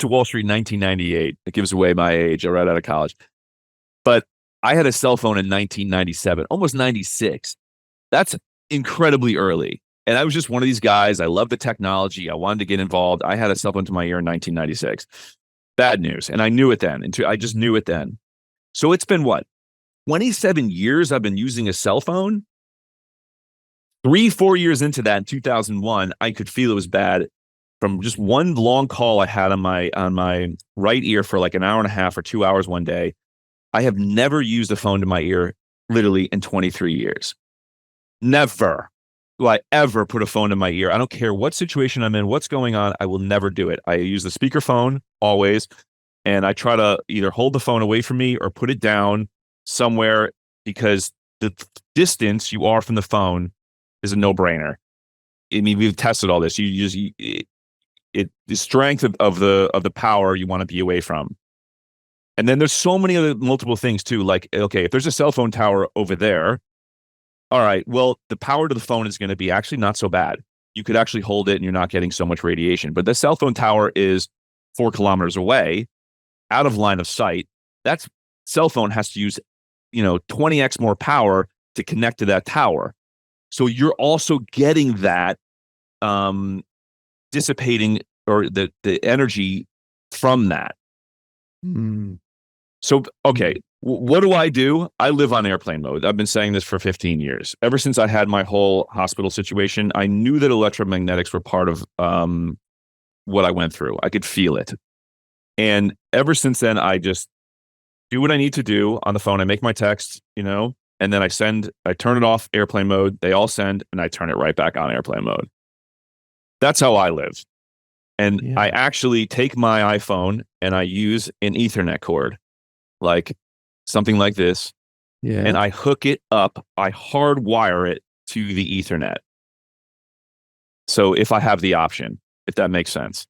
to Wall Street in 1998. It gives away my age. I right out of college. But I had a cell phone in 1997, almost 96. That's incredibly early. And I was just one of these guys. I love the technology. I wanted to get involved. I had a cell phone to my ear in 1996. Bad news. And I knew it then. I just knew it then. So it's been 27 years I've been using a cell phone. 3-4 years into that, in 2001, I could feel it was bad from just one long call I had on my right ear for like an hour and a half or 2 hours one day. I have never used a phone to my ear literally in 23 years. Never will I ever put a phone in my ear. I don't care what situation I'm in, what's going on. I will never do it. I use the speakerphone always, and I try to either hold the phone away from me or put it down somewhere, because the distance you are from the phone is a no-brainer. I mean, we've tested all this. The strength of the power you want to be away from. And then there's so many other multiple things too. Like, okay, if there's a cell phone tower over there, all right, well, the power to the phone is going to be actually not so bad. You could actually hold it and you're not getting so much radiation. But the cell phone tower is 4 kilometers away, out of line of sight. That cell phone has to use, 20x more power to connect to that tower. So you're also getting that dissipating, or the energy from that. So, okay, what do? I live on airplane mode. I've been saying this for 15 years. Ever since I had my whole hospital situation, I knew that electromagnetics were part of what I went through. I could feel it. And ever since then, I just do what I need to do on the phone. I make my text, and then I turn it off airplane mode. They all send, and I turn it right back on airplane mode. That's how I live. And Yeah. I actually take my iPhone and I use an Ethernet cord, like something like this, and Yeah. I hook it up. I hardwire it to the Ethernet. So if I have the option, if that makes sense.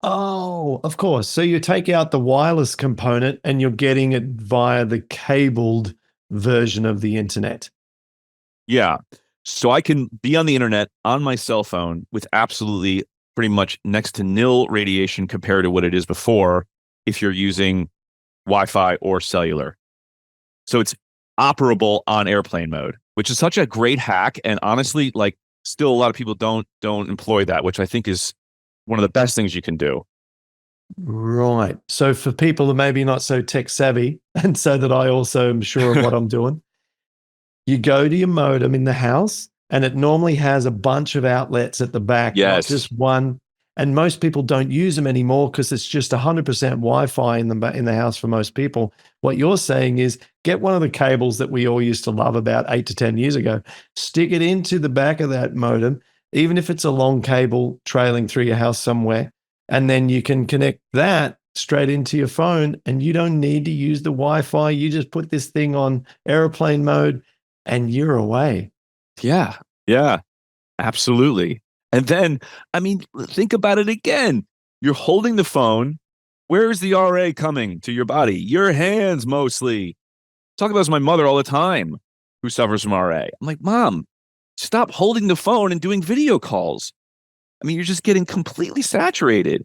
Oh, of course. So you take out the wireless component and you're getting it via the cabled version of the internet. Yeah. So I can be on the internet on my cell phone with absolutely pretty much next to nil radiation compared to what it is before if you're using Wi-Fi or cellular. So it's operable on airplane mode, which is such a great hack. And honestly, like still a lot of people don't employ that, which I think is one of the best things you can do. Right. So for people who maybe not so tech savvy, and so that I also am sure of what I'm doing, you go to your modem in the house, and it normally has a bunch of outlets at the back, not Yes. just one. And most people don't use them anymore because it's just 100% Wi-Fi in the house for most people. What you're saying is get one of the cables that we all used to love about 8 to 10 years ago, stick it into the back of that modem, even if it's a long cable trailing through your house somewhere, and then you can connect that straight into your phone, and you don't need to use the Wi-Fi. You just put this thing on airplane mode and you're away. Yeah. Yeah. Absolutely. And then, I mean, think about it again. You're holding the phone. Where's the RA coming to your body? Your hands mostly. Talk about this with my mother all the time who suffers from RA. I'm like, Mom, stop holding the phone and doing video calls. I mean, you're just getting completely saturated.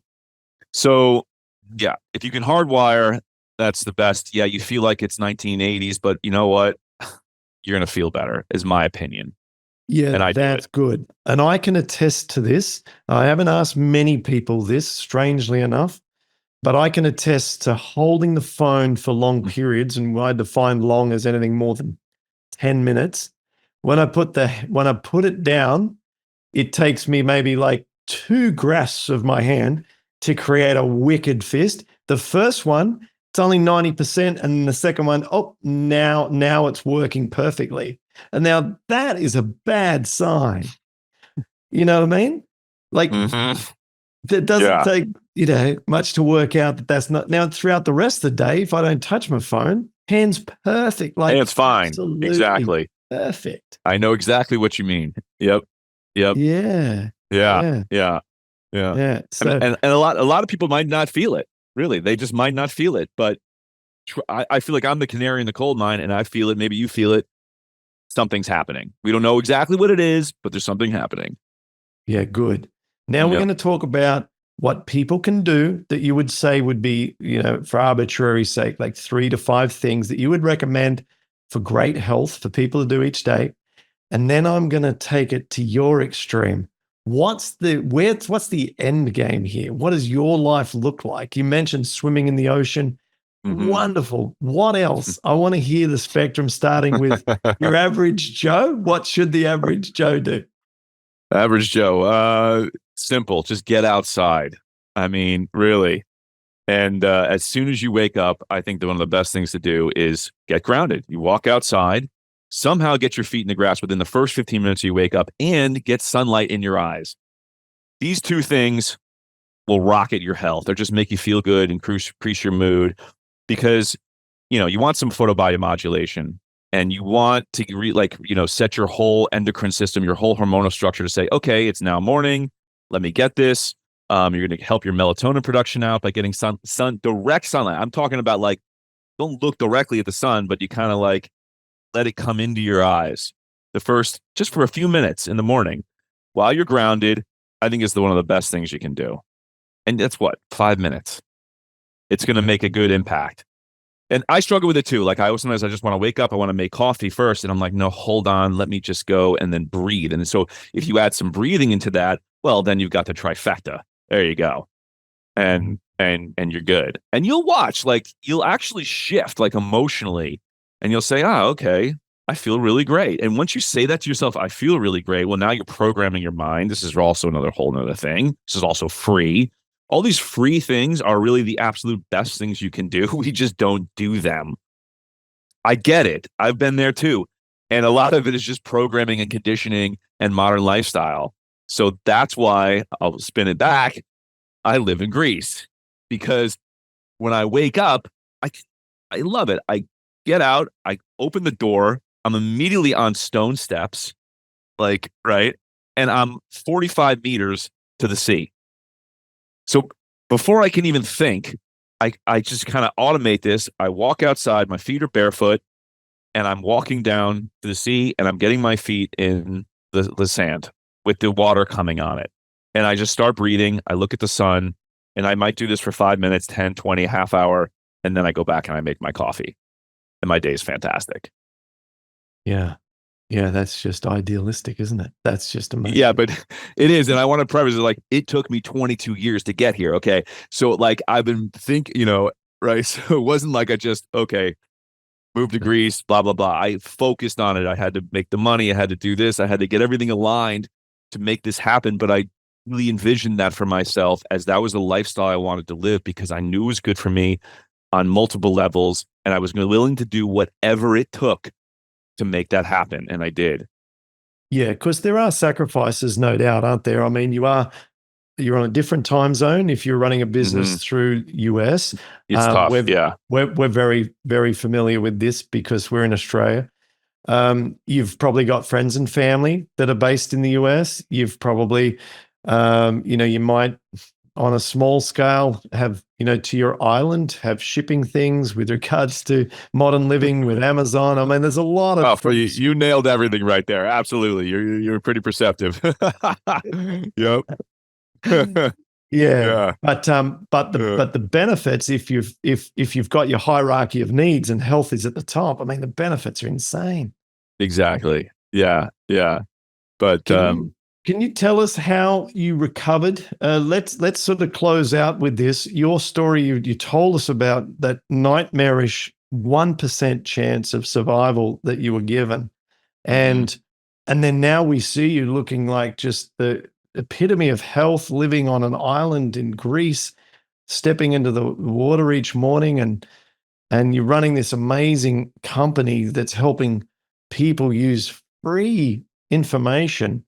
So, yeah, if you can hardwire, that's the best. Yeah, you feel like it's 1980s, but you know what? You're going to feel better, is my opinion. Yeah, And I do that's it. good. And I can attest to this. I haven't asked many people this, strangely enough, but I can attest to holding the phone for long periods, and I define long as anything more than 10 minutes. When I put it down, it takes me maybe like 2 grasps of my hand to create a wicked fist. The first one, it's only 90%, and the second one, oh, now it's working perfectly. And now that is a bad sign. You know what I mean? Like Mhm. that doesn't Yeah. take, much to work out that that's not. Now throughout the rest of the day, if I don't touch my phone, hands perfect, And like it's fine. absolutely Exactly. perfect. I know exactly what you mean. Yep. Yep. Yeah. Yeah. Yeah. Yeah. Yeah. Yeah. And, So and, and a lot of people might not feel it. Really. They just might not feel it. But I feel like I'm the canary in the coal mine and I feel it. Maybe you feel it. Something's happening. We don't know exactly what it is, but there's something happening. yeah, good. Now we're Yep. going to talk about what people can do that you would say would be, for arbitrary sake, like 3 to 5 things that you would recommend for great health for people to do each day. And then I'm going to take it to your extreme. What's the end game here? What does your life look like? You mentioned swimming in the ocean. Mhm. Wonderful. What else? I want to hear the spectrum starting with your average Joe. What should the average Joe do? Average Joe. Simple. Just get outside. I mean, really. And as soon as you wake up, I think that one of the best things to do is get grounded. You walk outside, somehow get your feet in the grass within the first 15 minutes you wake up, and get sunlight in your eyes. These two things will rocket your health. They'll just make you feel good, increase your mood, because you want some photobiomodulation, and you want to set your whole endocrine system, your whole hormonal structure to say, okay, it's now morning. Let me get this. You're going to help your melatonin production out by getting direct sunlight. I'm talking about like, don't look directly at the sun, but you kind of like let it come into your eyes. Just for a few minutes in the morning while you're grounded, I think is one of the best things you can do. And that's 5 minutes. It's going to make a good impact. And I struggle with it too. Like sometimes I just want to wake up. I want to make coffee first. And I'm like, no, hold on. Let me just go and then breathe. And so if you add some breathing into that, well, then you've got the trifecta. There you go. And you're good. And you'll watch, like you'll actually shift like emotionally and you'll say, okay, I feel really great. And once you say that to yourself, I feel really great. Well, now you're programming your mind. This is also another whole nother thing. This is also free. all these free things are really the absolute best things you can do. We just don't do them. I get it. I've been there too. And a lot of it is just programming and conditioning and modern lifestyle. So that's why I'll spin it back. I live in Greece because when I wake up, I I love it. I get out, I open the door, I'm immediately on stone steps, like, right? And I'm 45 meters to the sea. So before I can even think, I just kind of automate this. I walk outside, my feet are barefoot, and I'm walking down to the sea and I'm getting my feet in the sand with the water coming on it. And I just start breathing. I look at the sun and I might do this for 5 minutes, 10, 20, half hour. And then I go back and I make my coffee and my day is fantastic. Yeah. Yeah, that's just idealistic, isn't it? That's just Yeah, amazing. but it is. And I want to preface it like it took me 22 years to get here. Okay. So like I've been right. So it wasn't like I just, okay, moved to Greece, blah, blah, blah. I focused on it. I had to make the money. I had to do this. I had to get everything aligned to make this happen. But I really envisioned that for myself as that was the lifestyle I wanted to live because I knew it was good for me on multiple levels. And I was willing to do whatever it took to make that happen. And I did. Yeah, because there are sacrifices, no doubt, aren't there? I mean, you're on a different time zone if you're running a Hmm. business through US. It's tough. We're Yeah. we're very, very familiar with this because we're in Australia. You've probably got friends and family that are based in the US. You've probably, you might on a small scale have, to your island, have shipping things with regards to modern living with Amazon. I mean, there's a lot of Oh, for you, things. you nailed everything right there. Absolutely. You're pretty perceptive. Yep. Yeah, Yeah. but the benefits, if you've got your hierarchy of needs and health is at the top, I mean, the benefits are insane. Exactly. Yeah. Yeah. But Can you can you tell us how you recovered? Let's sort of close out with this. Your story, you told us about that nightmarish 1% chance of survival that you were given, mhm. and and then now we see you looking like just the epitome of health, living on an island in Greece, stepping into the water each morning, and you're running this amazing company that's helping people use free information,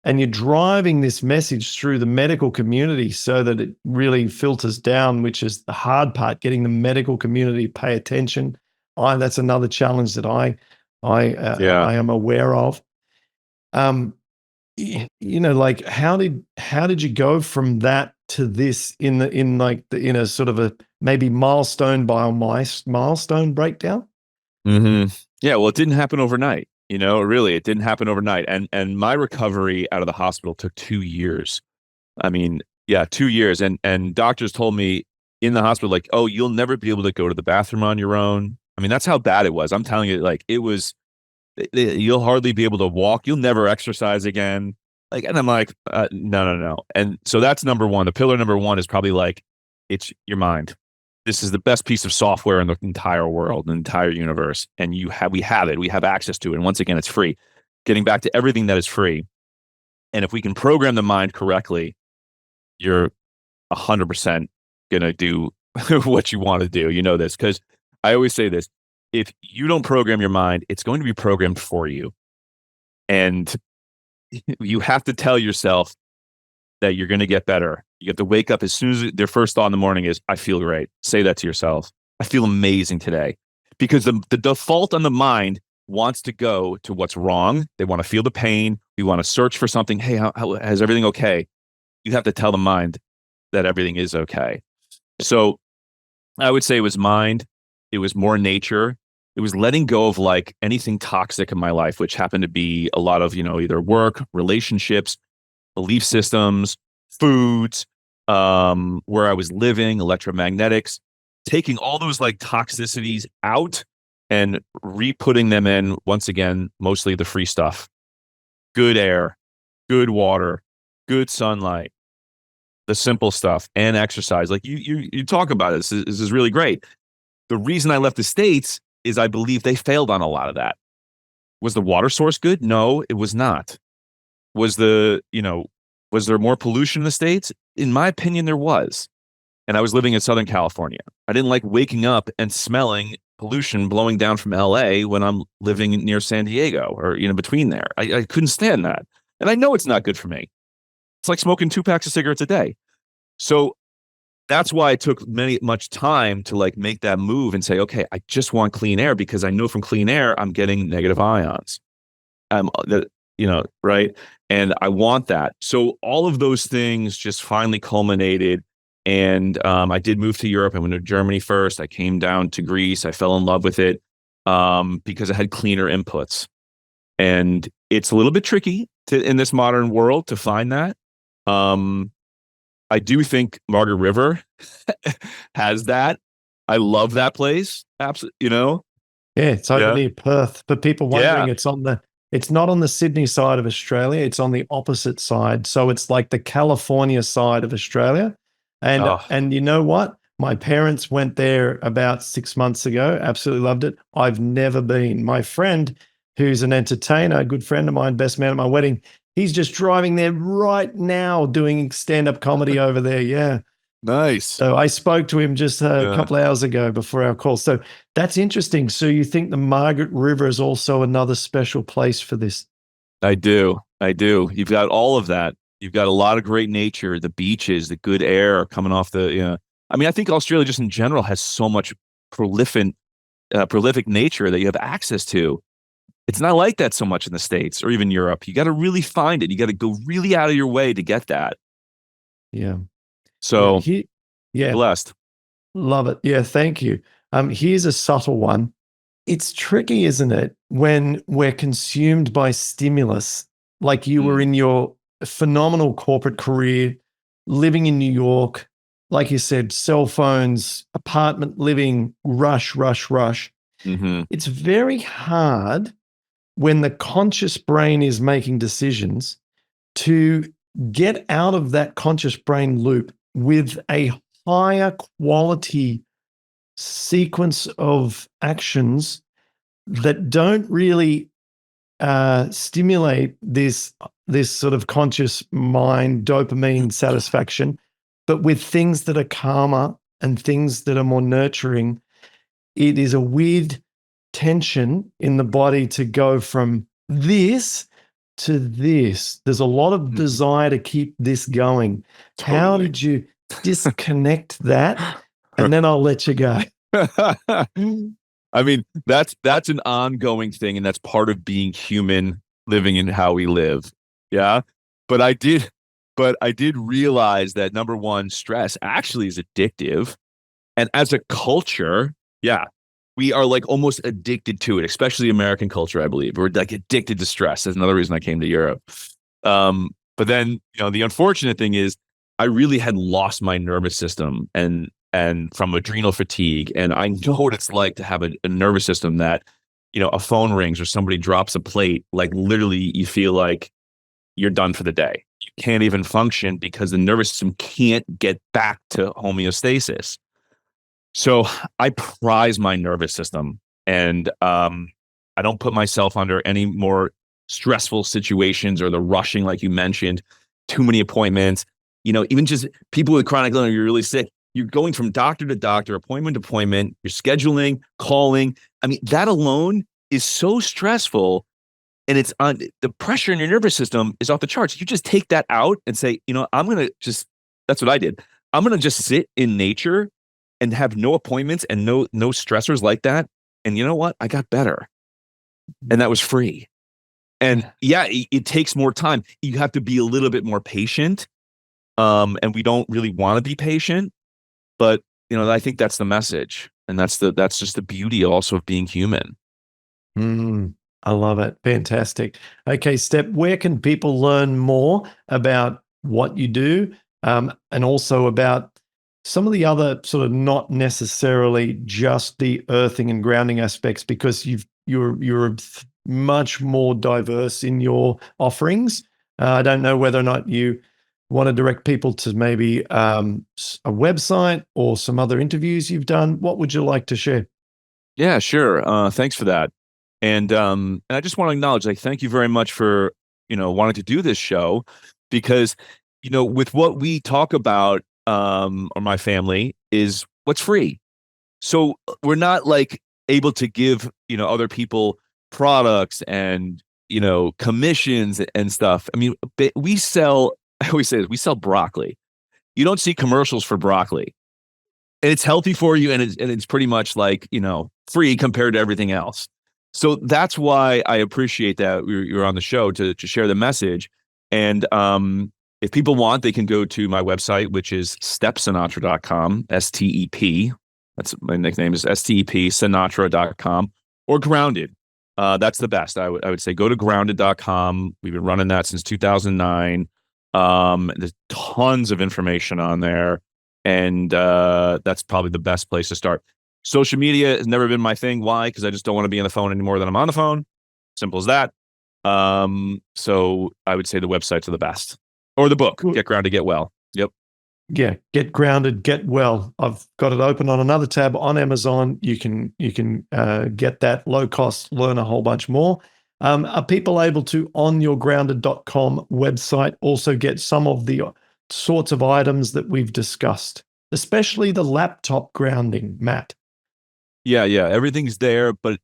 and you're driving this message through the medical community so that it really filters down, which is the hard part, getting the medical community to pay attention. That's another challenge that Yeah. I am aware of. Um, like how did you go from that to this in a sort of a maybe milestone by milestone breakdown? Hmm. Yeah. Well, it didn't happen overnight. Really, it didn't happen overnight. And my recovery out of the hospital took 2 years. I mean, yeah, 2 years. And doctors told me in the hospital, like, oh, you'll never be able to go to the bathroom on your own. I mean, that's how bad it was. I'm telling you, like, it was, you'll hardly be able to walk. You'll never exercise again. Like, and I'm like, no, no, no. And so that's number one. The pillar number one is probably like, it's your mind. This is the best piece of software in the entire world, the entire universe. And we have it. We have access to it. And once again, it's free. Getting back to everything that is free. And if we can program the mind correctly, you're 100% going to do what you want to do. You know this because I always say this. If you don't program your mind, it's going to be programmed for you. And you have to tell yourself that you're going to get better. You have to wake up as soon as their first thought in the morning is, I feel great. Say that to yourself. I feel amazing today. Because the default on the mind wants to go to what's wrong. They want to feel the pain. We want to search for something. Hey, is everything okay? You have to tell the mind that everything is okay. So I would say it was mind. It was more nature. It was letting go of like anything toxic in my life, which happened to be a lot of, either work, relationships, belief systems, foods, where I was living, electromagnetics, taking all those like toxicities out and re-putting them in once again, mostly the free stuff, good air, good water, good sunlight, the simple stuff and exercise. Like you talk about this. This is really great. The reason I left the States is I believe they failed on a lot of that. Was the water source good? No, it was not. Was the, Was there more pollution in the States? In my opinion, there was. And I was living in Southern California. I didn't like waking up and smelling pollution blowing down from LA when I'm living near San Diego or, between there. I couldn't stand that. And I know it's not good for me. It's like smoking 2 packs of cigarettes a day. So that's why it took much time to like make that move and say, okay, I just want clean air because I know from clean air I'm getting negative ions. Right. And I want that. So all of those things just finally culminated. And I did move to Europe. I went to Germany first. I came down to Greece. I fell in love with it because I had cleaner inputs. And it's a little bit tricky in this modern world to find that. I do think Margaret River has that. I love that place. Absolutely. Yeah, it's over Yeah. near Perth. For people Yeah. wondering, it's not on the Sydney side of Australia. It's on the opposite side. So it's like the California side of Australia. And Oh, and you know what? My parents went there about 6 months ago. Absolutely loved it. I've never been. My friend, who's an entertainer, a good friend of mine, best man at my wedding, he's just driving there right now doing stand-up comedy over there. Yeah. nice. So I spoke to him just a Yeah. couple of hours ago before our call. So that's interesting. So you think the Margaret River is also another special place for this? I do. I do. You've got all of that. You've got a lot of great nature, the beaches, the good air coming off I mean, I think Australia just in general has so much prolific, prolific nature that you have access to. It's not like that so much in the States or even Europe. You got to really find it. You got to go really out of your way to get that. Yeah. Yeah. So Yeah. blessed. Love it. Yeah. Thank you. Here's a subtle one. It's tricky, isn't it, when we're consumed by stimulus, like you were Mm, in your phenomenal corporate career, living in New York, like you said, cell phones, apartment living, rush, rush, rush. hmm It's very hard when the conscious brain is making decisions to get out of that conscious brain loop with a higher quality sequence of actions that don't really stimulate this sort of conscious mind dopamine satisfaction, but with things that are calmer and things that are more nurturing. It is a weird tension in the body to go from this to this. There's a lot of desire to keep this going. How Totally. did you disconnect that? And then I'll let you go. I mean, that's an ongoing thing, and that's part of being human, living in how we live. Yeah. But I did, but I did realize that number one, stress actually is addictive. And as a culture, yeah, we are like almost addicted to it, especially American culture, I believe. We're like addicted to stress. That's another reason I came to Europe. But then, the unfortunate thing is I really had lost my nervous system and from adrenal fatigue. And I know what it's like to have a nervous system that, a phone rings or somebody drops a plate, like literally you feel like you're done for the day. You can't even function because the nervous system can't get back to homeostasis. So I prize my nervous system and I don't put myself under any more stressful situations or the rushing, like you mentioned, too many appointments. Even just people with chronic illness, you're really sick. You're going from doctor to doctor, appointment to appointment. You're scheduling, calling. I mean, that alone is so stressful. And it's on the pressure in your nervous system is off the charts. You just take that out and say, I'm going to that's what I did. I'm going to just sit in nature and have no appointments and no stressors like that. And you know what? I got better. And that was free. And yeah, it takes more time. You have to be a little bit more patient. And we don't really want to be patient, but I think that's the message. And that's just the beauty also of being human. I love it. Fantastic. Okay, Step, where can people learn more about what you do and also about some of the other sort of not necessarily just the earthing and grounding aspects because you're much more diverse in your offerings. I don't know whether or not you want to direct people to maybe a website or some other interviews you've done. What would you like to share? Yeah, sure. Thanks for that. And I just want to acknowledge, like, thank you very much for, wanting to do this show. because, with what we talk about, or my family, is what's free. So we're not like able to give, other people products and, commissions and stuff. I mean, we sell, I always say this, we sell broccoli. You don't see commercials for broccoli. And it's healthy for you, and it's pretty much like, free compared to everything else. So that's why I appreciate that you're on the show to share the message. And if people want, they can go to my website, which is stepsinatra.com, STEP. That's my nickname, is STEP, Sinatra.com, or Grounded. That's the best. I would say go to grounded.com. We've been running that since 2009. There's tons of information on there. And that's probably the best place to start. Social media has never been my thing. Why? Because I just don't want to be on the phone anymore than I'm on the phone. Simple as that. So I would say the websites are the best. Or the book, Get Grounded, Get Well. Yep. Yeah, Get Grounded, Get Well. I've got it open on another tab on Amazon. You can get that low cost, learn a whole bunch more. Are people able to, on your grounded.com website, also get some of the sorts of items that we've discussed, especially the laptop grounding, Matt? Yeah. Everything's there, but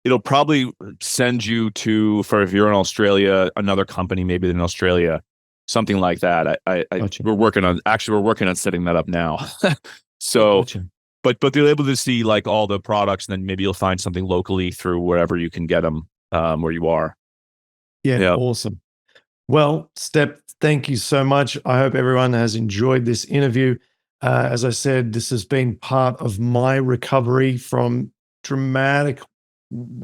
it'll probably send you to, for if you're in Australia, another company, maybe in Australia, something like that. Gotcha. We're working on setting that up now. So, Gotcha. but they're able to see like all the products, and then maybe you'll find something locally through wherever you can get them, where you are. Yeah, awesome. Well, Step, thank you so much. I hope everyone has enjoyed this interview. As I said, this has been part of my recovery from dramatic,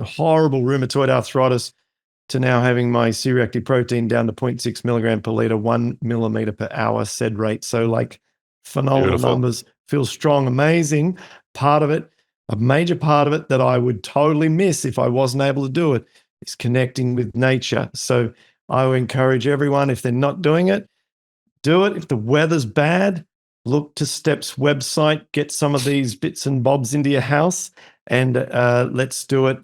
horrible rheumatoid arthritis to now having my C-reactive protein down to 0.6 milligram per liter, 1 millimeter per hour SED rate. So like phenomenal Beautiful. numbers, feel strong, amazing. Part of it, a major part of it that I would totally miss if I wasn't able to do it, is connecting with nature. So I would encourage everyone, if they're not doing it, do it. If the weather's bad, look to Step's website, get some of these bits and bobs into your house, and let's do it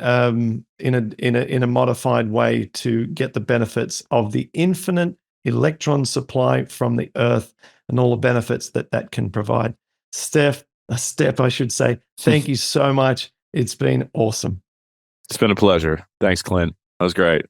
in a modified way to get the benefits of the infinite electron supply from the earth and all the benefits that can provide. Step, I should say, thank you so much. It's been awesome. It's been a pleasure. Thanks, Clint. That was great.